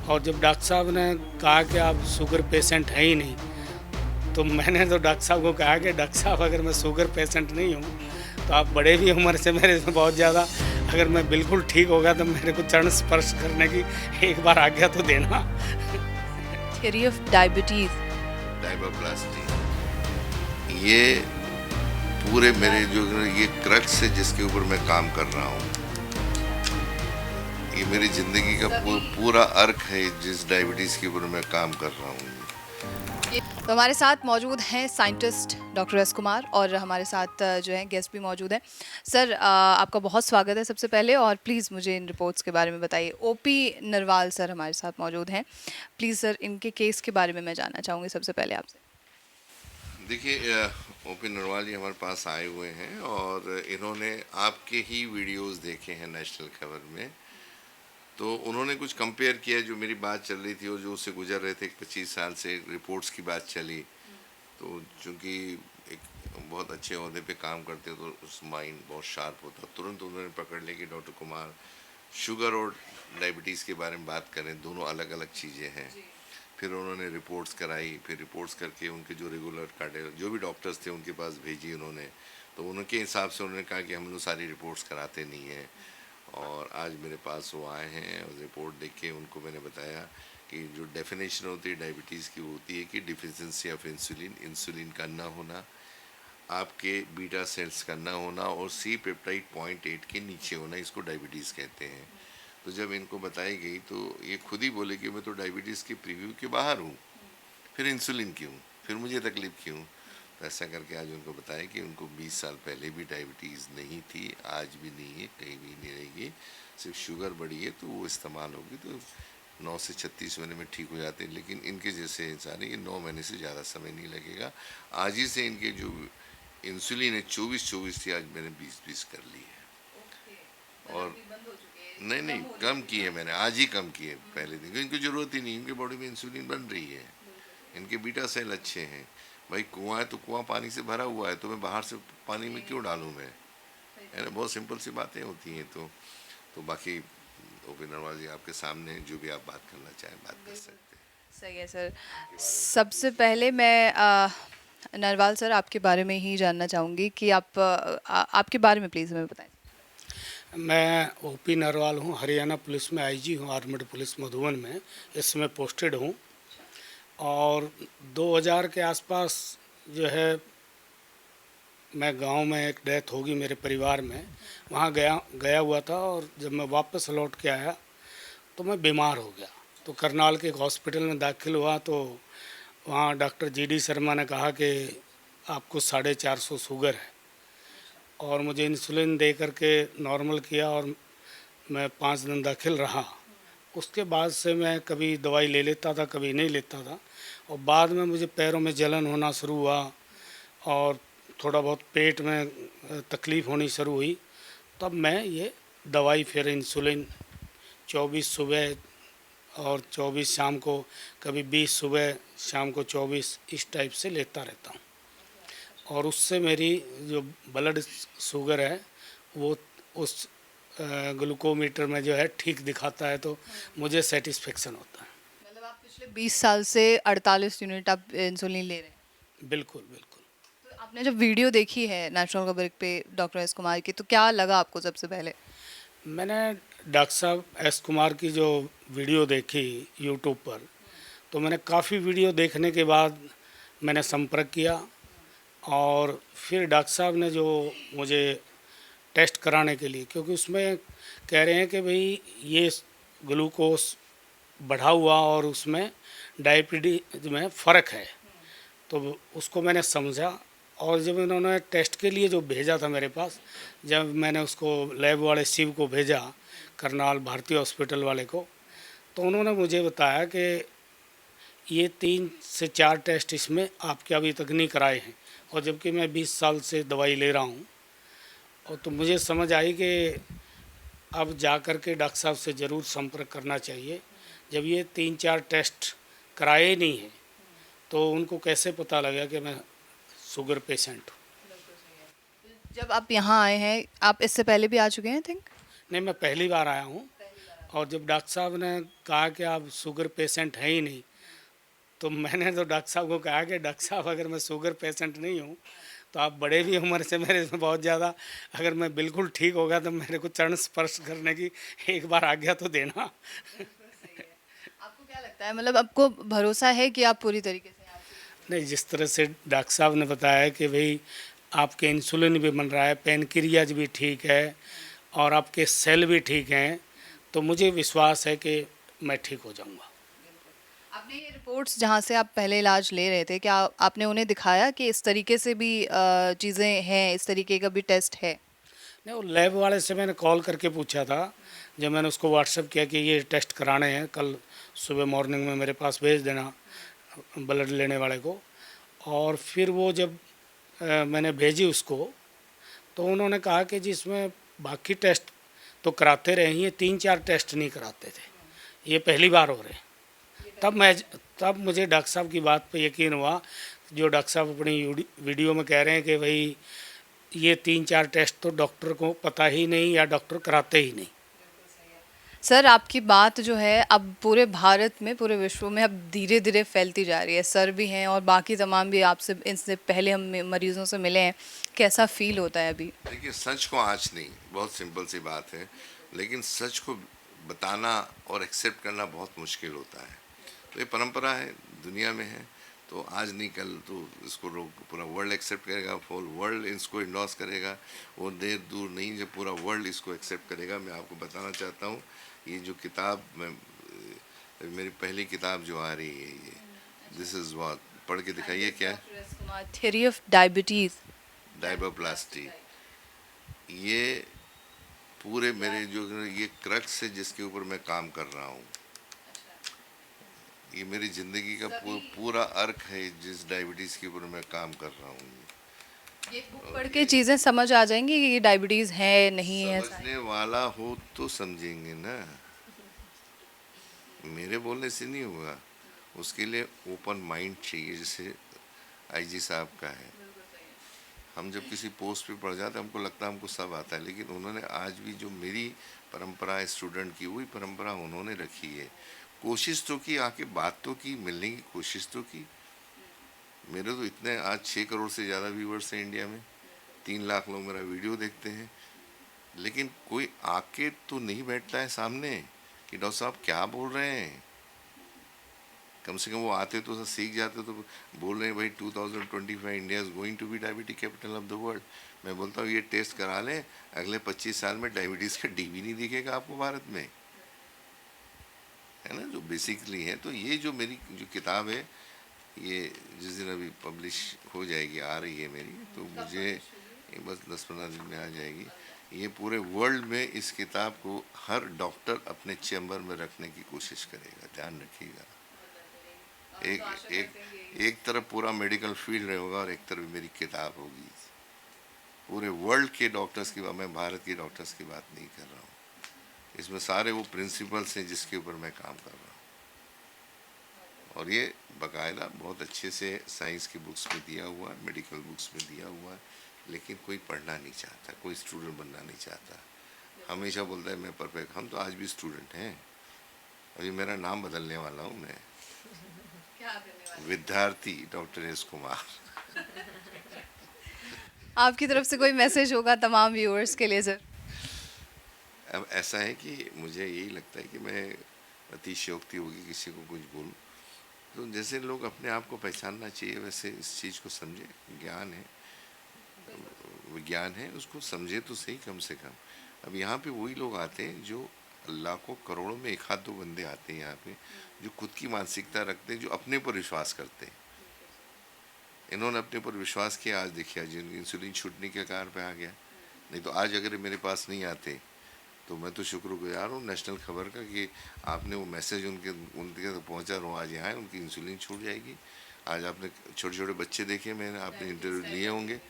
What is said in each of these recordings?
और जब डॉक्टर साहब ने कहा कि आप शुगर पेशेंट हैं ही नहीं, तो मैंने तो डॉक्टर साहब को कहा कि डॉक्टर साहब अगर मैं शुगर पेशेंट नहीं हूँ तो आप बड़े भी उम्र से मेरे से बहुत ज़्यादा, अगर मैं बिल्कुल ठीक होगा तो मेरे को चरण स्पर्श करने की एक बार आज्ञा तो देना। Theory of diabetes. डाइबोप्लास्टी, ये पूरे मेरे जो ये क्रक्स है जिसके ऊपर मैं काम कर रहा हूँ, ये मेरी ज़िंदगी का पूरा अर्क है जिस डायबिटीज़ के ऊपर मैं काम कर रहा हूँ। तो हमारे साथ मौजूद हैं साइंटिस्ट डॉक्टर एस कुमार, और हमारे साथ जो है गेस्ट भी मौजूद हैं। सर, आपका बहुत स्वागत है सबसे पहले, और प्लीज़ मुझे इन रिपोर्ट्स के बारे में बताइए। ओपी नरवाल सर हमारे साथ मौजूद हैं। प्लीज़ सर, इनके केस के बारे में मैं जानना चाहूँगी सबसे पहले आपसे। देखिए, ओपी नरवाल जी हमारे पास आए हुए हैं और इन्होंने आपके ही वीडियोस देखे हैं नेशनल खबर में, तो उन्होंने कुछ कंपेयर किया जो मेरी बात चल रही थी और जो उससे गुजर रहे थे 25 साल से रिपोर्ट्स की बात चली। तो चूँकि एक बहुत अच्छे अहदे पे काम करते तो उस माइंड बहुत शार्प होता, तुरंत उन्होंने पकड़ लिया कि डॉक्टर कुमार शुगर और डायबिटीज़ के बारे में बात करें, दोनों अलग अलग चीज़ें हैं। फिर उन्होंने रिपोर्ट्स कराई, फिर रिपोर्ट्स करके उनके जो रेगुलर कार्डियो जो भी डॉक्टर्स थे उनके पास भेजी उन्होंने, तो उनके हिसाब से उन्होंने कहा कि हम लोग सारी रिपोर्ट्स कराते नहीं हैं। और आज मेरे पास वो आए हैं और रिपोर्ट देख के उनको मैंने बताया कि जो डेफिनेशन होती है डायबिटीज़ की, वो होती है कि डिफिशिएंसी ऑफ इंसुलिन, इंसुलिन का ना होना, आपके बीटा सेल्स का ना होना और सी पेप्टाइड 0.8 के नीचे होना, इसको डायबिटीज़ कहते हैं। तो जब इनको बताई गई तो ये खुद ही बोले कि मैं तो डायबिटीज़ के प्रीव्यू के बाहर हूँ, फिर इंसुलिन क्यों, फिर मुझे तकलीफ़ क्यों। तो ऐसा करके आज उनको बताया कि उनको 20 साल पहले भी डायबिटीज़ नहीं थी, आज भी नहीं है, कहीं भी नहीं रहेगी, सिर्फ शुगर बढ़ी है तो वो इस्तेमाल होगी तो 9 से 36 महीने में ठीक हो जाते हैं। लेकिन इनके जैसे इंसान है, ये 9 महीने से ज़्यादा समय नहीं लगेगा। आज ही से इनके जो इंसुलिन है 24 थी, आज मैंने 20 कर ली है। और नहीं नहीं, कम की है मैंने, आज ही कम की है पहले दिन, क्योंकि इनकी ज़रूरत ही नहीं, इनकी बॉडी में इंसुलिन बन रही है, इनके बीटा सेल अच्छे हैं। भाई कुआं है तो कुआं पानी से भरा हुआ है, तो मैं बाहर से पानी में क्यों डालूं मैं, है ना। बहुत सिंपल सी बातें होती हैं। तो बाकी ओपी नरवाल जी आपके सामने जो भी आप बात करना चाहें बात कर सकते हैं। सही है सर। सबसे पहले मैं नरवाल सर आपके बारे में ही जानना चाहूँगी कि आपके बारे में प्लीज़ हमें बताएं। मैं ओपी नरवाल हूँ, हरियाणा पुलिस में आईजी हूँ, आर्मड पुलिस मधुबन में इसमें पोस्टेड हूँ। और 2000 के आसपास जो है मैं गांव में एक डेथ होगी मेरे परिवार में, वहाँ गया हुआ था। और जब मैं वापस लौट के आया तो मैं बीमार हो गया, तो करनाल के एक हॉस्पिटल में दाखिल हुआ। तो वहाँ डॉक्टर जीडी शर्मा ने कहा कि आपको 450 शुगर है, और मुझे इंसुलिन दे करके नॉर्मल किया और मैं 5 दिन दाखिल रहा। उसके बाद से मैं कभी दवाई ले लेता था, कभी नहीं लेता था। और बाद में मुझे पैरों में जलन होना शुरू हुआ और थोड़ा बहुत पेट में तकलीफ़ होनी शुरू हुई। तब मैं ये दवाई फिर इंसुलिन 24 सुबह और 24 शाम को, कभी 20 सुबह शाम को 24, इस टाइप से लेता रहता हूँ। और उससे मेरी जो ब्लड शुगर है वो उस ग्लूकोमीटर में जो है ठीक दिखाता है, तो मुझे सेटिस्फेक्शन होता है। मतलब आप पिछले 20 साल से 48 यूनिट आप इंसुलिन ले रहे हैं। बिल्कुल बिल्कुल। तो आपने जब वीडियो देखी है नेशनल खबर पे डॉक्टर एस कुमार की, तो क्या लगा आपको सबसे पहले? मैंने डॉक्टर साहब एस कुमार की जो वीडियो देखी यूट्यूब पर, तो मैंने काफ़ी वीडियो देखने के बाद मैंने संपर्क किया। और फिर डॉक्टर साहब ने जो मुझे टेस्ट कराने के लिए, क्योंकि उसमें कह रहे हैं कि भाई ये ग्लूकोस बढ़ा हुआ और उसमें डायबिटीज में फ़र्क है, तो उसको मैंने समझा। और जब इन्होंने टेस्ट के लिए जो भेजा था मेरे पास, जब मैंने उसको लैब वाले शिव को भेजा, करनाल भारतीय हॉस्पिटल वाले को, तो उन्होंने मुझे बताया कि ये 3 से 4 टेस्ट इसमें आपके अभी तक नहीं कराए हैं, और जबकि मैं 20 साल से दवाई ले रहा हूँ। और तो मुझे समझ आई कि अब जा कर के डॉक्टर साहब से ज़रूर संपर्क करना चाहिए। जब ये 3-4 टेस्ट कराए नहीं हैं तो उनको कैसे पता लगा कि मैं शुगर पेशेंट हूँ। जब आप यहाँ आए हैं, आप इससे पहले भी आ चुके हैं थिंक? नहीं, मैं पहली बार आया हूँ। और जब डॉक्टर साहब ने कहा कि आप शुगर पेशेंट हैं ही नहीं, तो मैंने तो डॉक्टर साहब को कहा कि डॉक्टर साहब अगर मैं शुगर पेशेंट नहीं हूँ तो आप बड़े भी उम्र से मेरे से बहुत ज़्यादा, अगर मैं बिल्कुल ठीक हो गया तो मेरे को चरण स्पर्श करने की एक बार आज्ञा तो देना। आपको क्या लगता है, मतलब आपको भरोसा है कि आप पूरी तरीके से यहाँ से? नहीं, जिस तरह से डॉक्टर साहब ने बताया कि भाई आपके इंसुलिन भी बन रहा है, पेनक्रियाज भी ठीक है और आपके सेल भी ठीक हैं, तो मुझे विश्वास है कि मैं ठीक हो जाऊंगा। आपने ये रिपोर्ट्स जहाँ से आप पहले इलाज ले रहे थे, क्या आपने उन्हें दिखाया कि इस तरीके से भी चीज़ें हैं, इस तरीके का भी टेस्ट है? नहीं, वो लैब वाले से मैंने कॉल करके पूछा था, जब मैंने उसको व्हाट्सएप किया कि ये टेस्ट कराने हैं, कल सुबह मॉर्निंग में मेरे पास भेज देना ब्लड लेने वाले को। और फिर वो जब मैंने भेजी उसको, तो उन्होंने कहा कि जी इसमें बाकी टेस्ट तो कराते रहे हैं, ये 3-4 टेस्ट नहीं कराते थे, ये पहली बार हो रहे हैं। तब मुझे डॉक्टर साहब की बात पे यकीन हुआ, जो डॉक्टर साहब अपनी वीडियो में कह रहे हैं कि भाई ये 3-4 टेस्ट तो डॉक्टर को पता ही नहीं या डॉक्टर कराते ही नहीं। सर, आपकी बात जो है अब पूरे भारत में, पूरे विश्व में अब धीरे धीरे फैलती जा रही है। सर भी हैं और बाकी तमाम भी, आपसे इनसे पहले हम मरीजों से मिले हैं, कैसा फील होता है अभी? देखिए, सच को आज नहीं, बहुत सिंपल सी बात है, लेकिन सच को बताना और एक्सेप्ट करना बहुत मुश्किल होता है। तो ये परंपरा है, दुनिया में है, तो आज नहीं कल तो इसको लोग पूरा वर्ल्ड एक्सेप्ट करेगा, फुल वर्ल्ड इसको इंडोर्स करेगा। वो देर दूर नहीं जब पूरा वर्ल्ड इसको एक्सेप्ट करेगा। मैं आपको बताना चाहता हूँ, ये जो किताब मेरी पहली किताब जो आ रही है, ये दिस इज़ व्हाट, पढ़ के दिखाइए क्या है। थ्योरी ऑफ डायबिटीज़, डायबोप्लास्टी, ये पूरे मेरे जो ये क्रक्स है जिसके ऊपर मैं काम कर रहा हूँ, ये मेरी ज़िंदगी का पूरा अर्क है जिस डायबिटीज़ के ऊपर मैं काम कर रहा हूँ। ये बुक पढ़ के चीज़ें समझ आ जाएंगी कि ये डायबिटीज़ है नहीं है? समझने वाला हो तो समझेंगे ना, मेरे बोलने से नहीं होगा, उसके लिए ओपन माइंड चाहिए, जैसे आईजी साहब का है। हम जब किसी पोस्ट पे पढ़ जाते हमको लगता है हमको सब आता है, लेकिन उन्होंने आज भी जो मेरी परंपरा है स्टूडेंट की, वही परंपरा उन्होंने रखी है। कोशिश तो की, आके बात तो की, मिलने की कोशिश तो की। मेरे तो इतने आज 6 करोड़ से ज़्यादा व्यूवर्स हैं इंडिया में, 3 लाख लोग मेरा वीडियो देखते हैं, लेकिन कोई आके तो नहीं बैठता है सामने कि डॉक्टर साहब क्या बोल रहे हैं। कम से कम वो आते तो सीख जाते, तो बोल रहे हैं भाई 2025 India is going to be diabetic capital of the world. मैं बोलता हूँ ये टेस्ट करा लें, अगले 25 साल में डायबिटीज़ का डी भी नहीं दिखेगा आपको भारत में, है ना, जो बेसिकली है। तो ये जो मेरी जो किताब है, ये जिस दिन अभी पब्लिश हो जाएगी, आ रही है मेरी, तो मुझे ये बस 10-15 दिन में आ जाएगी। ये पूरे वर्ल्ड में इस किताब को हर डॉक्टर अपने चैम्बर में रखने की कोशिश करेगा, ध्यान रखिएगा। एक तरफ पूरा मेडिकल फील्ड होगा और एक तरफ मेरी किताब होगी। पूरे वर्ल्ड के डॉक्टर्स की बात, मैं भारत के डॉक्टर्स की बात नहीं कर रहा हूँ, इसमें सारे वो प्रिंसिपल्स हैं जिसके ऊपर मैं काम कर रहा हूँ। और ये बाकायदा बहुत अच्छे से साइंस की बुक्स में दिया हुआ है, मेडिकल बुक्स में दिया हुआ है, लेकिन कोई पढ़ना नहीं चाहता, कोई स्टूडेंट बनना नहीं चाहता। हमेशा बोलता है मैं परफेक्ट। हम तो आज भी स्टूडेंट हैं, अभी मेरा नाम बदलने वाला हूँ मैं, विद्यार्थी डॉक्टर एस कुमार। आपकी तरफ से कोई मैसेज होगा तमाम व्यूअर्स के लिए सर? अब ऐसा है कि मुझे यही लगता है कि मैं अतिशयोक्ति होगी किसी को कुछ बोलूं, तो जैसे लोग अपने आप को पहचानना चाहिए वैसे इस चीज़ को समझे। ज्ञान है, विज्ञान है, उसको समझे तो सही कम से कम। अब यहाँ पे वही लोग आते हैं जो लाखों करोड़ों में एक हाथ दो बंदे आते हैं यहाँ पे, जो खुद की मानसिकता रखते हैं, जो अपने पर विश्वास करते हैं। इन्होंने अपने पर विश्वास किया, आज देखिए आज इंसुलिन छूटने के कारण पे आ गया, नहीं तो आज अगर मेरे पास नहीं आते तो मैं तो शुक्रगुजार हूँ नेशनल खबर का कि आपने वो मैसेज उनके तक पहुँचा रहा, आज यहाँ उनकी इंसुलिन छूट जाएगी। आज आपने छोटे छोटे बच्चे देखे, मैंने आपने इंटरव्यू लिए होंगे,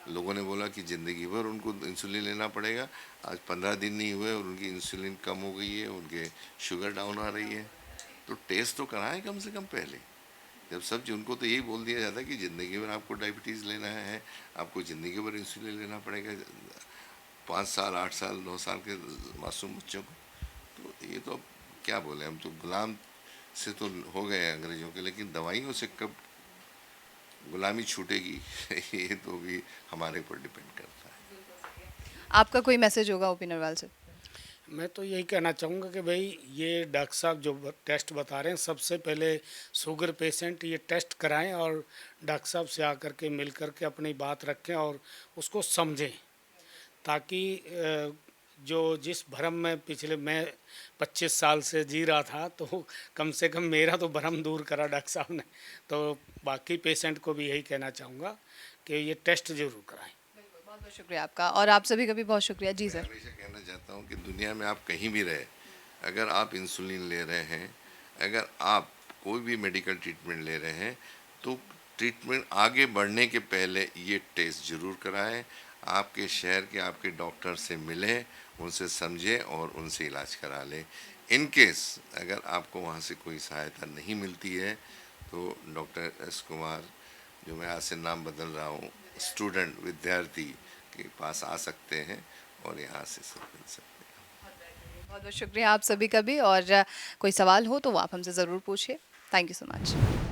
लोगों ने बोला कि ज़िंदगी भर उनको इंसुलिन लेना पड़ेगा, आज 15 दिन नहीं हुए और उनकी इंसुलिन कम हो गई है, उनके शुगर डाउन आ रही है। तो टेस्ट तो कराएं कम से कम पहले। जब सब उनको तो यही बोल दिया जाता है कि ज़िंदगी भर आपको डायबिटीज़ लेना है, आपको ज़िंदगी भर इंसुलिन लेना पड़ेगा, 5 साल 8 साल 9 साल के मासूम बच्चों को। तो ये ये तो अब क्या बोले, हम तो गुलाम से तो हो गए हैं अंग्रेजों के, लेकिन दवाइयों से कब गुलामी छूटेगी ये तो भी हमारे ऊपर डिपेंड करता है। आपका कोई मैसेज होगा ओपी नरवाल से? मैं तो यही कहना चाहूँगा कि भाई ये डॉक्टर साहब जो टेस्ट बता रहे हैं, सबसे पहले शुगर पेशेंट ये टेस्ट कराएं और डॉक्टर साहब से आकर के मिल कर के अपनी बात रखें और उसको समझें, ताकि जो जिस भ्रम में पिछले मैं 25 साल से जी रहा था, तो कम से कम मेरा तो भ्रम दूर करा डॉक्टर साहब ने। तो बाकी पेशेंट को भी यही कहना चाहूँगा कि ये टेस्ट ज़रूर कराएं। बहुत बहुत शुक्रिया आपका, और आप सभी का भी बहुत शुक्रिया। जी मैं सर। हमेशा कहना चाहता हूँ कि दुनिया में आप कहीं भी रहे, अगर आप इंसुलिन ले रहे हैं, अगर आप कोई भी मेडिकल ट्रीटमेंट ले रहे हैं, तो ट्रीटमेंट आगे बढ़ने के पहले ये टेस्ट ज़रूर कराएं। आपके शहर के आपके डॉक्टर से मिलें, उनसे समझें और उनसे इलाज करा लें। इन केस अगर आपको वहाँ से कोई सहायता नहीं मिलती है, तो डॉक्टर एस कुमार, जो मैं आज से नाम बदल रहा हूँ, स्टूडेंट विद्यार्थी के पास आ सकते हैं और यहाँ से सब मिल सकते हैं। बहुत बहुत शुक्रिया आप सभी का भी, और कोई सवाल हो तो वो आप हमसे ज़रूर पूछिए। Thank you so much.